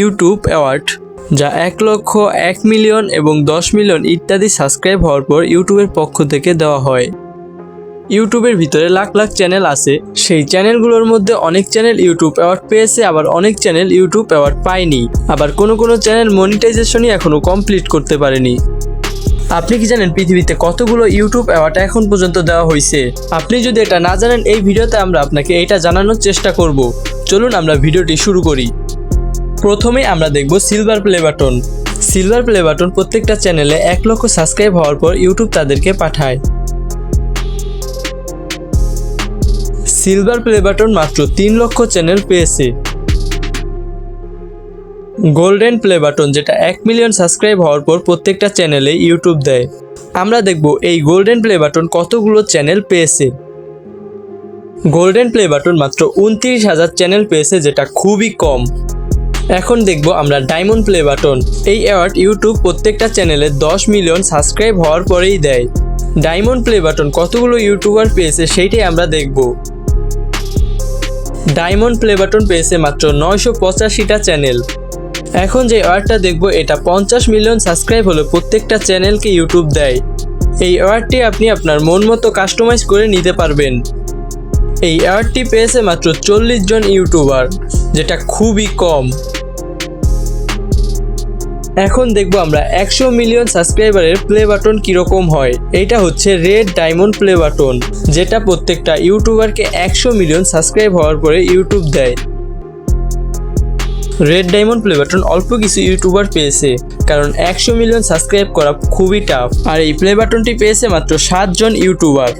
YouTube award, যা 1,00,000, 1,000,000 এবং 10 million ইত্যাদি সাবস্ক্রাইব হওয়ার পর ইউটিউবের পক্ষ থেকে দেওয়া হয়। ইউটিউবের ভিতরে লাখ লাখ চ্যানেল আছে, সেই চ্যানেলগুলোর মধ্যে অনেক চ্যানেল ইউটিউব অ্যাওয়ার্ড পেয়েছে, আবার অনেক চ্যানেল ইউটিউব অ্যাওয়ার্ড পায়নি, আবার কোনো চ্যানেল মনিটাইজেশনই এখনও কমপ্লিট করতে পারেনি। আপনি কি জানেন পৃথিবীতে কতগুলো ইউটিউব অ্যাওয়ার্ড এখন পর্যন্ত দেওয়া হয়েছে? আপনি যদি এটা না জানেন, এই ভিডিওতে আমরা আপনাকে এটা জানানোর চেষ্টা করব। চলুন আমরা ভিডিওটি শুরু করি। প্রথমে আমরা দেখব silver play button. Silver play button প্রত্যেকটা চ্যানেলে 1,00,000 সাবস্ক্রাইব হওয়ার পর ইউটিউব তাদেরকে পাঠায়। সিলভার প্লে বাটন মাত্র 3,00,000 চ্যানেল পেয়েছে। গোল্ডেন প্লে বাটন, যেটা 1 মিলিয়ন সাবস্ক্রাইব হওয়ার পর প্রত্যেকটা চ্যানেলে ইউটিউব দেয়। আমরা দেখব এই গোল্ডেন প্লে বাটন কতগুলো চ্যানেল পেয়েছে। গোল্ডেন প্লে বাটন মাত্র 29,000 চ্যানেল পেয়েছে, যেটা খুবই কম। এখন দেখব আমরা ডায়মন্ড প্লে বাটন। এই অ্যাওয়ার্ড ইউটিউব প্রত্যেকটা চ্যানেলে 10 মিলিয়ন সাবস্ক্রাইব হওয়ার পরেই দেয়। ডায়মন্ড প্লে বাটন কতগুলো ইউটিউবার পেয়েছে সেইটাই আমরা দেখব। ডায়মন্ড প্লে বাটন পেয়েছে মাত্র 985টা চ্যানেল। এখন যে অ্যাওয়ার্ডটা দেখব, এটা 50 মিলিয়ন সাবস্ক্রাইব হলে প্রত্যেকটা চ্যানেলকে ইউটিউব দেয়। এই অ্যাওয়ার্ডটি আপনি আপনার মন মতো কাস্টমাইজ করে নিতে পারবেন। এই অ্যাওয়ার্ডটি পেয়েছে মাত্র 40 জন ইউটিউবার, যেটা খুবই কম। এখন দেখব আমরা 100 মিলিয়ন সাবস্ক্রাইবারের প্লে বাটন কীরকম হয়। এইটা হচ্ছে রেড ডায়মন্ড প্লে বাটন, যেটা প্রত্যেকটা ইউটিউবারকে 100 মিলিয়ন সাবস্ক্রাইব হওয়ার পরে ইউটিউব দেয়। রেড ডায়মন্ড প্লে বাটন অল্প কিছু ইউটিউবার পেয়েছে, কারণ 100 মিলিয়ন সাবস্ক্রাইব করা খুবই টাফ। আর এই প্লে বাটনটি পেয়েছে মাত্র 7 জন ইউটিউবার।